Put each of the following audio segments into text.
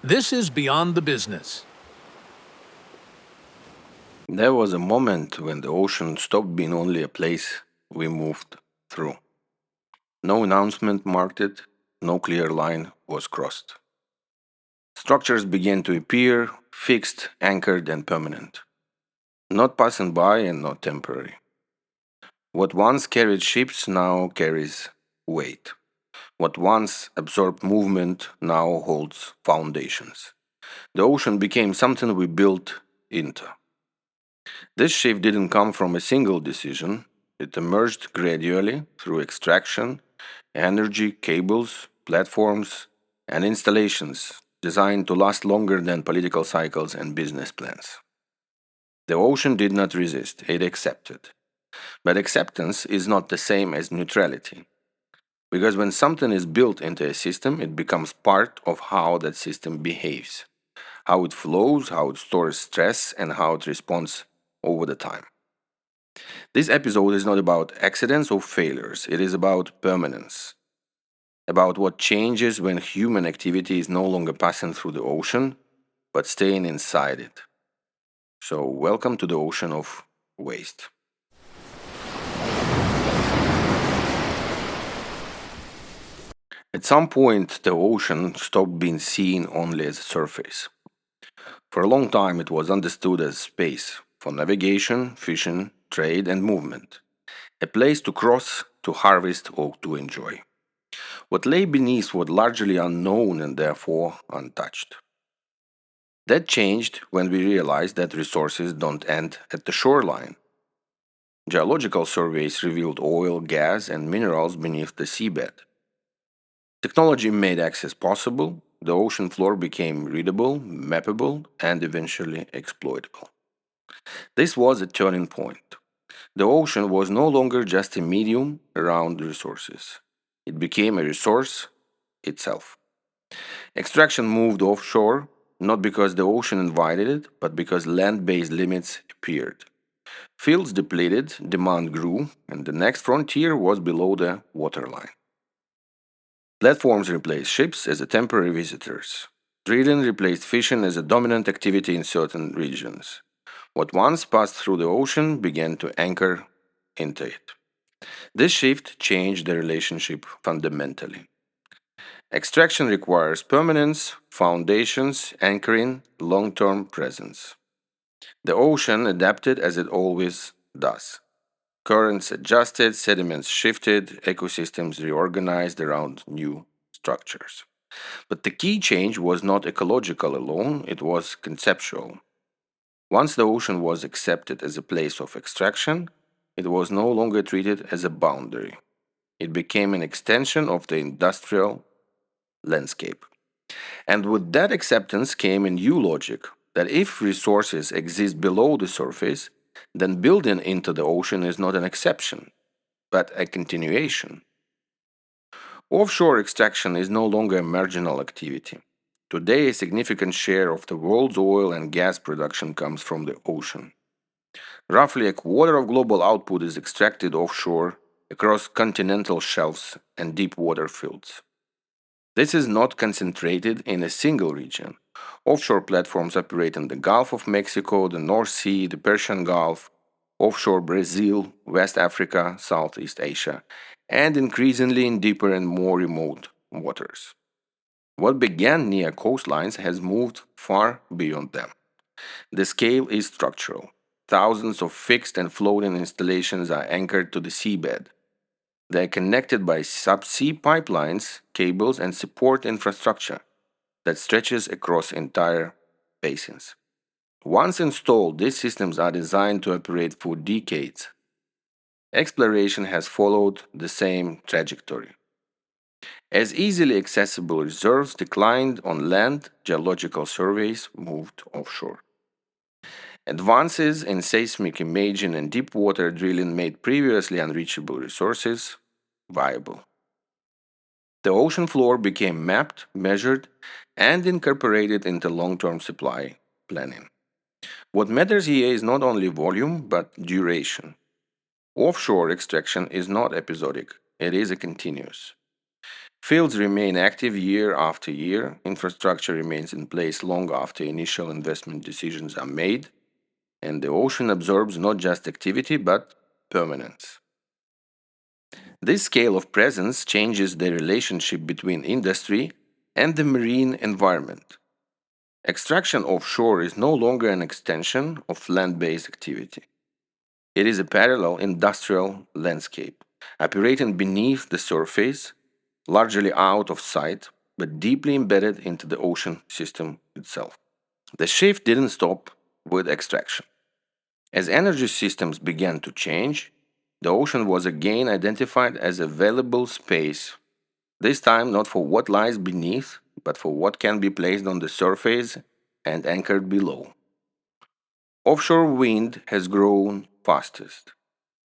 This is Beyond the Business. There was a moment when the ocean stopped being only a place we moved through. No announcement marked it, no clear line was crossed. Structures began to appear, fixed, anchored, and permanent. Not passing by and not temporary. What once carried ships now carries weight. What once absorbed movement now holds foundations. The ocean became something we built into. This shift didn't come from a single decision. It emerged gradually through extraction, energy, cables, platforms, and installations designed to last longer than political cycles and business plans. The ocean did not resist, it accepted. But acceptance is not the same as neutrality. Because when something is built into a system, it becomes part of how that system behaves, how it flows, how it stores stress, and how it responds over the time. This episode is not about accidents or failures, it is about permanence, about what changes when human activity is no longer passing through the ocean, but staying inside it. So, welcome to the ocean of waste. At some point, the ocean stopped being seen only as a surface. For a long time, it was understood as space for navigation, fishing, trade, and movement, a place to cross, to harvest, or to enjoy. What lay beneath was largely unknown and therefore untouched. That changed when we realized that resources don't end at the shoreline. Geological surveys revealed oil, gas, and minerals beneath the seabed. Technology made access possible, the ocean floor became readable, mappable, and eventually exploitable. This was a turning point. The ocean was no longer just a medium around resources, it became a resource itself. Extraction moved offshore not because the ocean invited it, but because land based limits appeared. Fields depleted, demand grew, and the next frontier was below the waterline. Platforms replaced ships as a temporary visitors. Drilling replaced fishing as a dominant activity in certain regions. What once passed through the ocean began to anchor into it. This shift changed the relationship fundamentally. Extraction requires permanence, foundations, anchoring, long term presence. The ocean adapted as it always does. Currents adjusted, sediments shifted, ecosystems reorganized around new structures. But the key change was not ecological alone, it was conceptual. Once the ocean was accepted as a place of extraction, it was no longer treated as a boundary. It became an extension of the industrial landscape. And with that acceptance came a new logic that if resources exist below the surface, then building into the ocean is not an exception, but a continuation. Offshore extraction is no longer a marginal activity. Today, a significant share of the world's oil and gas production comes from the ocean. Roughly a quarter of global output is extracted offshore across continental shelves and deep water fields. This is not concentrated in a single region. Offshore platforms operate in the Gulf of Mexico, the North Sea, the Persian Gulf, offshore Brazil, West Africa, Southeast Asia, and increasingly in deeper and more remote waters. What began near coastlines has moved far beyond them. The scale is structural. Thousands of fixed and floating installations are anchored to the seabed. They are connected by subsea pipelines, cables, and support infrastructure that stretches across entire basins. Once installed, these systems are designed to operate for decades. Exploration has followed the same trajectory. As easily accessible reserves declined on land, geological surveys moved offshore. Advances in seismic imaging and deep water drilling made previously unreachable resources viable. The ocean floor became mapped, measured, and incorporated into long term supply planning. What matters here is not only volume, but duration. Offshore extraction is not episodic, it is a continuous. Fields remain active year after year, infrastructure remains in place long after initial investment decisions are made, and the ocean absorbs not just activity but permanence. This scale of presence changes the relationship between industry and the marine environment. Extraction offshore is no longer an extension of land based activity. It is a parallel industrial landscape, operating beneath the surface, largely out of sight, but deeply embedded into the ocean system itself. The shift didn't stop with extraction. As energy systems began to change, the ocean was again identified as a valuable space, this time not for what lies beneath, but for what can be placed on the surface and anchored below. Offshore wind has grown fastest.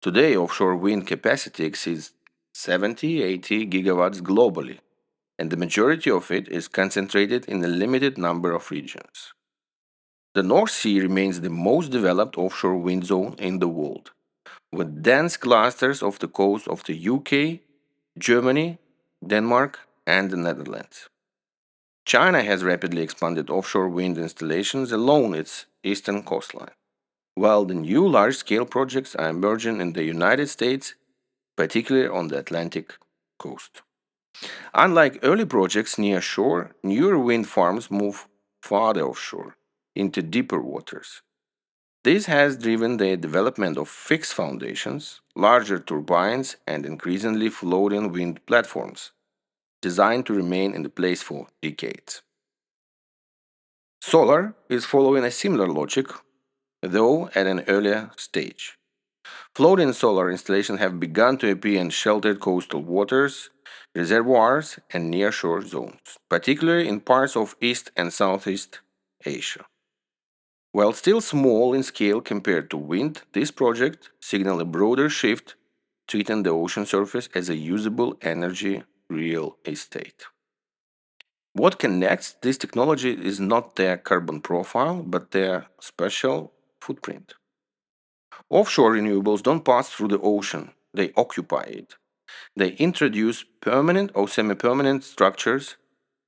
Today, offshore wind capacity exceeds 70-80 gigawatts globally, and the majority of it is concentrated in a limited number of regions. The North Sea remains the most developed offshore wind zone in the world, with dense clusters off the coast of the UK, Germany, Denmark, and the Netherlands. China has rapidly expanded offshore wind installations along its eastern coastline, while the new large scale projects are emerging in the United States, particularly on the Atlantic coast. Unlike early projects near shore, newer wind farms move farther offshore, into deeper waters. This has driven the development of fixed foundations, larger turbines, and increasingly floating wind platforms, designed to remain in the place for decades. Solar is following a similar logic, though at an earlier stage. Floating solar installations have begun to appear in sheltered coastal waters, reservoirs, and nearshore zones, particularly in parts of East and Southeast Asia. While still small in scale compared to wind, this project signals a broader shift, treating the ocean surface as a usable energy real estate. What connects this technology is not their carbon profile, but their spatial footprint. Offshore renewables don't pass through the ocean, they occupy it. They introduce permanent or semi permanent structures,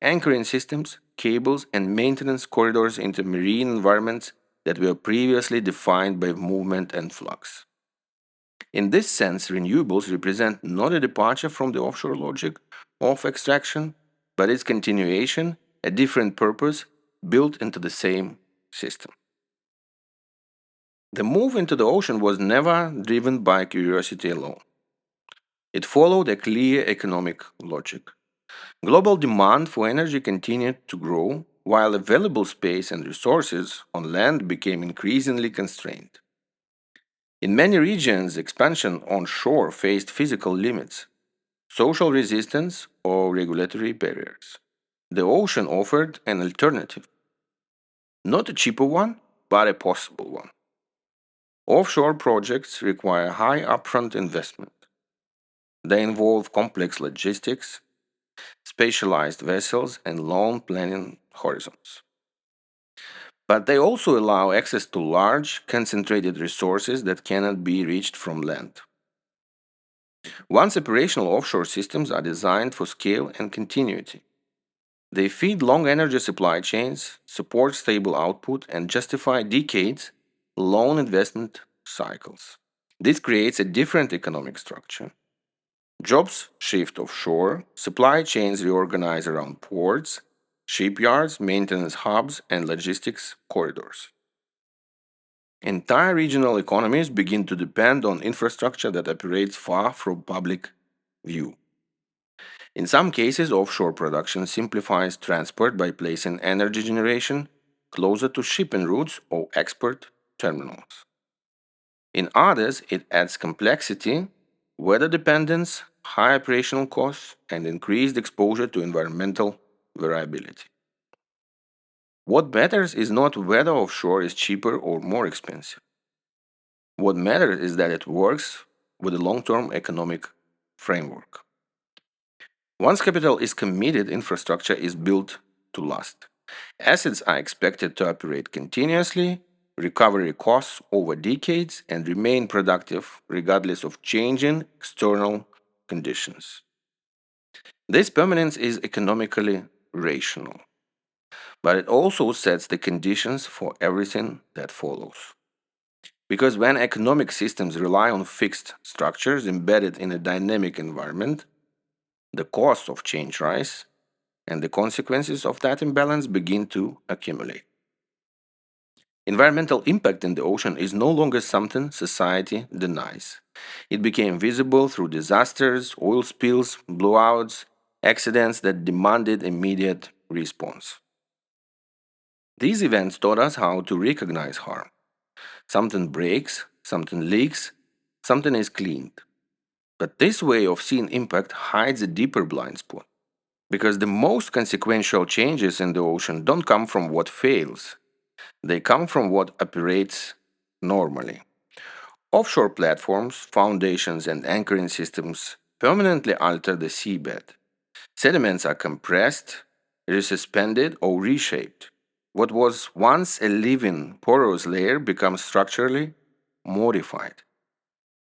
anchoring systems, cables, and maintenance corridors into marine environments that were previously defined by movement and flux. In this sense, renewables represent not a departure from the offshore logic of extraction, but its continuation, a different purpose built into the same system. The move into the ocean was never driven by curiosity alone. It followed a clear economic logic. Global demand for energy continued to grow, while available space and resources on land became increasingly constrained. In many regions, expansion onshore faced physical limits, social resistance, or regulatory barriers. The ocean offered an alternative, not a cheaper one, but a possible one. Offshore projects require high upfront investment. They involve complex logistics, specialized vessels, and long planning horizons. But they also allow access to large, concentrated resources that cannot be reached from land. Once operational offshore systems are designed for scale and continuity, they feed long energy supply chains, support stable output, and justify decades long investment cycles. This creates a different economic structure. Jobs shift offshore, supply chains reorganize around ports, shipyards, maintenance hubs, and logistics corridors. Entire regional economies begin to depend on infrastructure that operates far from public view. In some cases, offshore production simplifies transport by placing energy generation closer to shipping routes or export terminals. In others, it adds complexity, weather dependence, high operational costs, and increased exposure to environmental variability. What matters is not whether offshore is cheaper or more expensive. What matters is that it works with a long term economic framework. Once capital is committed, infrastructure is built to last. Assets are expected to operate continuously, recovery costs over decades, and remain productive regardless of changing external conditions. This permanence is economically rational, but it also sets the conditions for everything that follows. Because when economic systems rely on fixed structures embedded in a dynamic environment, the costs of change rise, and the consequences of that imbalance begin to accumulate. Environmental impact in the ocean is no longer something society denies. It became visible through disasters, oil spills, blowouts, accidents that demanded immediate response. These events taught us how to recognize harm. Something breaks, something leaks, something is cleaned. But this way of seeing impact hides a deeper blind spot. Because the most consequential changes in the ocean don't come from what fails, they come from what operates normally. Offshore platforms, foundations, and anchoring systems permanently alter the seabed. Sediments are compressed, resuspended, or reshaped. What was once a living, porous layer becomes structurally modified.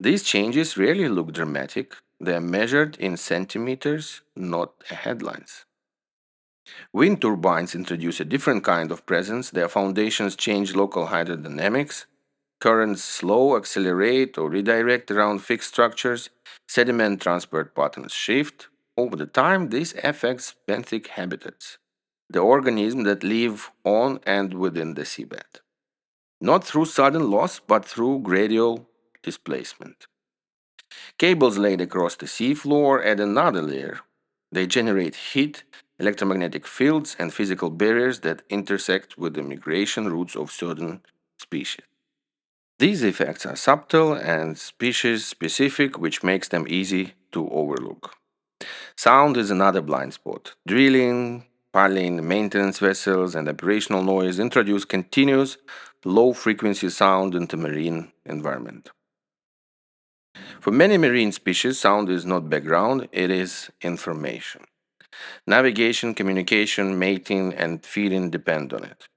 These changes rarely look dramatic, they are measured in centimeters, not headlines. Wind turbines introduce a different kind of presence. Their foundations change local hydrodynamics. Currents slow, accelerate, or redirect around fixed structures. Sediment transport patterns shift. Over the time, this affects benthic habitats, the organisms that live on and within the seabed. Not through sudden loss, but through gradual displacement. Cables laid across the seafloor add another layer. They generate heat, electromagnetic fields, and physical barriers that intersect with the migration routes of certain species. These effects are subtle and species specific, which makes them easy to overlook. Sound is another blind spot. Drilling, piling, maintenance vessels, and operational noise introduce continuous, low frequency sound into marine environment. For many marine species, sound is not background, it is information. Navigation, communication, mating, and feeding depend on it.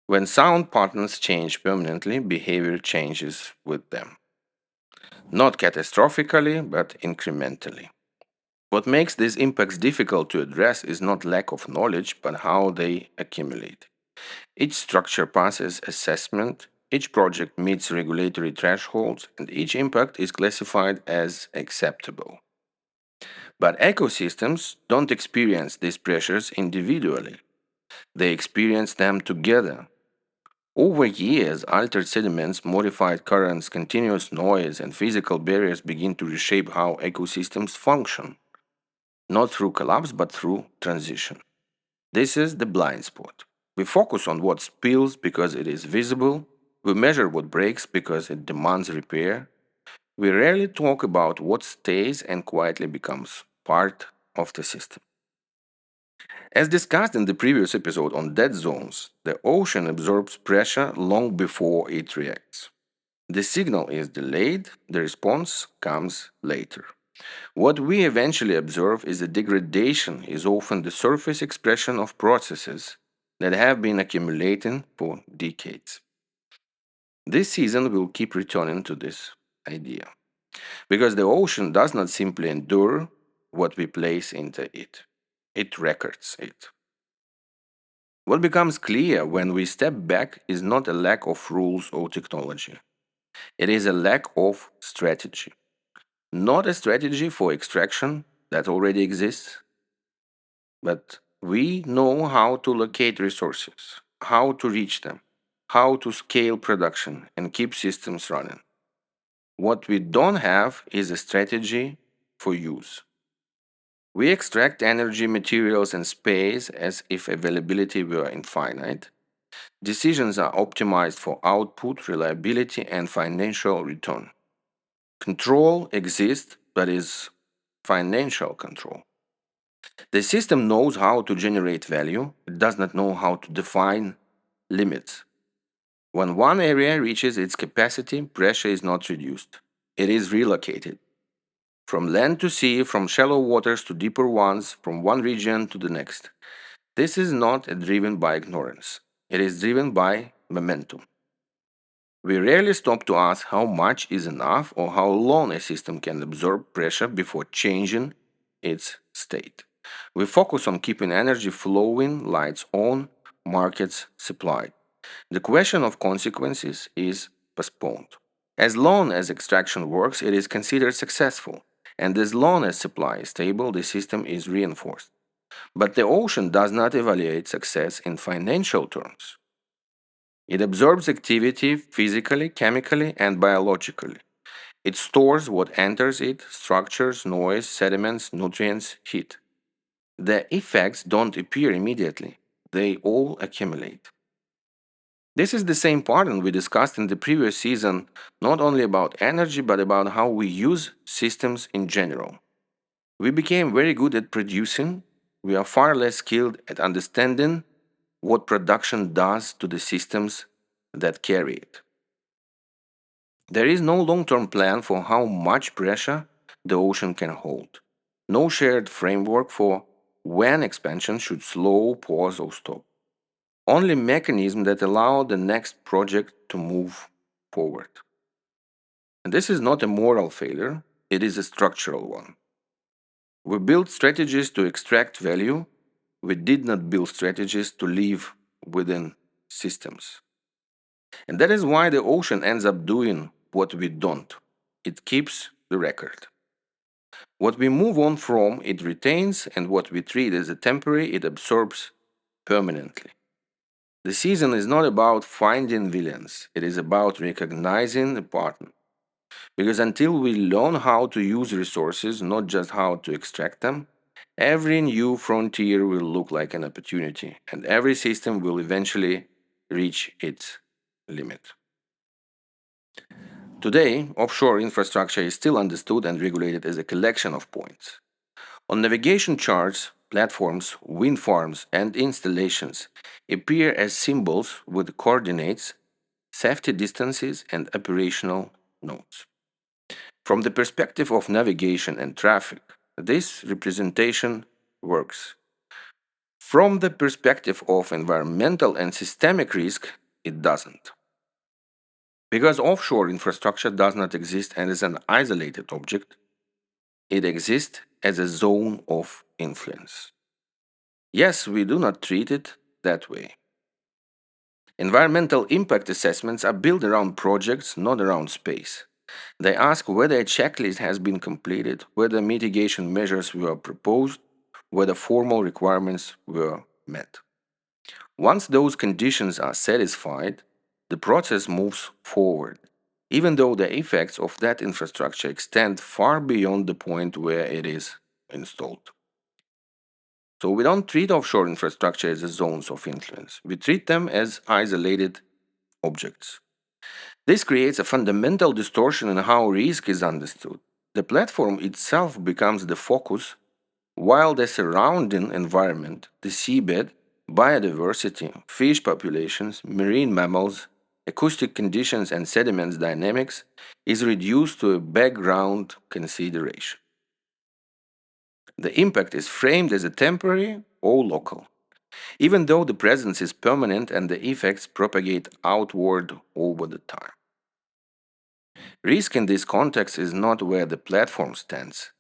When sound patterns change permanently, behavior changes with them. Not catastrophically, but incrementally. What makes these impacts difficult to address is not lack of knowledge, but how they accumulate. Each structure passes assessment, each project meets regulatory thresholds, and each impact is classified as acceptable. But ecosystems don't experience these pressures individually, they experience them together. Over years, altered sediments, modified currents, continuous noise, and physical barriers begin to reshape how ecosystems function, not through collapse but through transition. This is the blind spot. We focus on what spills because it is visible, we measure what breaks because it demands repair. We rarely talk about what stays and quietly becomes part of the system. As discussed in the previous episode on dead zones, the ocean absorbs pressure long before it reacts. The signal is delayed, the response comes later. What we eventually observe is a degradation is often the surface expression of processes that have been accumulating for decades. This season will keep returning to this idea because the ocean does not simply endure what we place into it, it records it. What becomes clear when we step back is not a lack of rules or technology. It is a lack of strategy. Not a strategy for extraction that already exists, but we know how to locate resources, how to reach them, how to scale production and keep systems running. What we don't have is a strategy for use. We extract energy, materials, and space as if availability were infinite. Decisions are optimized for output, reliability, and financial return. Control exists, but is financial control. The system knows how to generate value, it does not know how to define limits. When one area reaches its capacity, pressure is not reduced, it is relocated. From land to sea, from shallow waters to deeper ones, from one region to the next. This is not driven by ignorance, it is driven by momentum. We rarely stop to ask how much is enough or how long a system can absorb pressure before changing its state. We focus on keeping energy flowing, lights on, markets supplied. The question of consequences is postponed. As long as extraction works, it is considered successful, and as long as supply is stable, the system is reinforced. But the ocean does not evaluate success in financial terms. It absorbs activity physically, chemically, and biologically. It stores what enters it: structures, noise, sediments, nutrients, heat. The effects don't appear immediately, they all accumulate. This is the same pattern we discussed in the previous season, not only about energy, but about how we use systems in general. We became very good at producing, we are far less skilled at understanding what production does to the systems that carry it. There is no long term plan for how much pressure the ocean can hold, no shared framework for when expansion should slow, pause, or stop. Only mechanisms that allow the next project to move forward. And this is not a moral failure, it is a structural one. We built strategies to extract value, we did not build strategies to live within systems. And that is why the ocean ends up doing what we don't. It keeps the record. What we move on from, it retains, and what we treat as a temporary, it absorbs permanently. The season is not about finding villains, it is about recognizing a partner. Because until we learn how to use resources, not just how to extract them, every new frontier will look like an opportunity, and every system will eventually reach its limit. Today, offshore infrastructure is still understood and regulated as a collection of points. On navigation charts, platforms, wind farms, and installations appear as symbols with coordinates, safety distances, and operational nodes. From the perspective of navigation and traffic, this representation works. From the perspective of environmental and systemic risk, it doesn't. Because offshore infrastructure does not exist as an isolated object, it exists as a zone of influence. Yes, we do not treat it that way. Environmental impact assessments are built around projects, not around space. They ask whether a checklist has been completed, whether mitigation measures were proposed, whether formal requirements were met. Once those conditions are satisfied, the process moves forward, even though the effects of that infrastructure extend far beyond the point where it is installed. So we don't treat offshore infrastructure as zones of influence. We treat them as isolated objects. This creates a fundamental distortion in how risk is understood. The platform itself becomes the focus, while the surrounding environment, the seabed, biodiversity, fish populations, marine mammals, acoustic conditions, and sediments dynamics, is reduced to a background consideration. The impact is framed as a temporary or local, even though the presence is permanent and the effects propagate outward over the time. Risk in this context is not where the platform stands.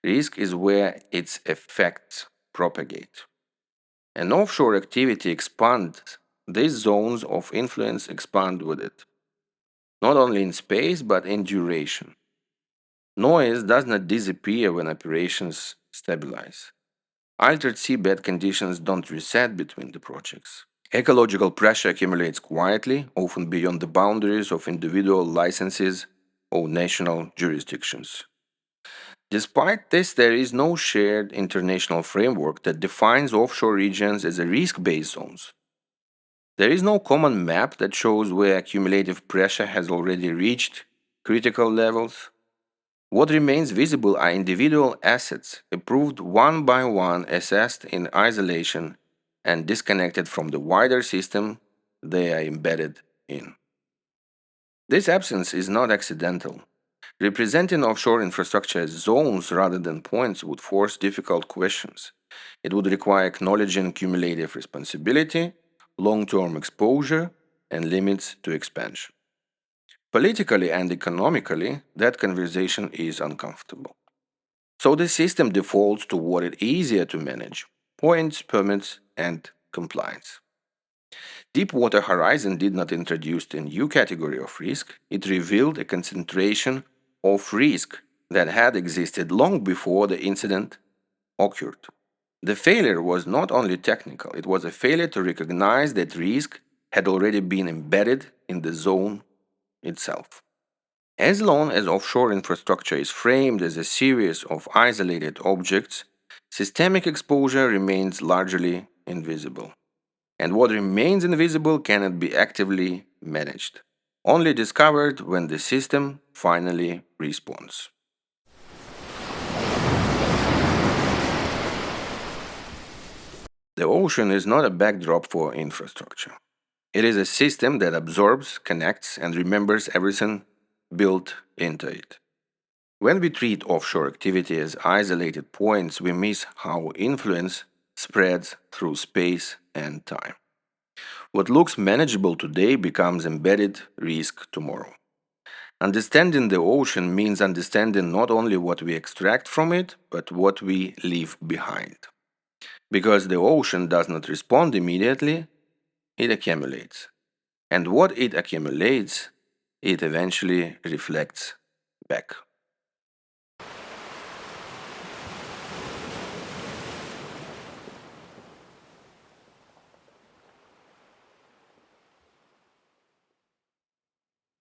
Risk is where its effects propagate. An offshore activity expands, these zones of influence expand with it, not only in space but in duration. Noise does not disappear when operations stabilize. Altered seabed conditions don't reset between the projects. Ecological pressure accumulates quietly, often beyond the boundaries of individual licenses or national jurisdictions. Despite this, there is no shared international framework that defines offshore regions as risk based zones. There is no common map that shows where cumulative pressure has already reached critical levels. What remains visible are individual assets, approved one by one, assessed in isolation, and disconnected from the wider system they are embedded in. This absence is not accidental. Representing offshore infrastructure as zones rather than points would force difficult questions. It would require acknowledging cumulative responsibility, long term exposure, and limits to expansion. Politically and economically, that conversation is uncomfortable. So the system defaults to what is easier to manage: points, permits, and compliance. Deepwater Horizon did not introduce a new category of risk, it revealed a concentration of risk that had existed long before the incident occurred. The failure was not only technical, it was a failure to recognize that risk had already been embedded in the zone itself. As long as offshore infrastructure is framed as a series of isolated objects, systemic exposure remains largely invisible. And what remains invisible cannot be actively managed, only discovered when the system finally responds. The ocean is not a backdrop for infrastructure. It is a system that absorbs, connects, and remembers everything built into it. When we treat offshore activity as isolated points, we miss how influence spreads through space and time. What looks manageable today becomes embedded risk tomorrow. Understanding the ocean means understanding not only what we extract from it, but what we leave behind. Because the ocean does not respond immediately, it accumulates. And what it accumulates, it eventually reflects back.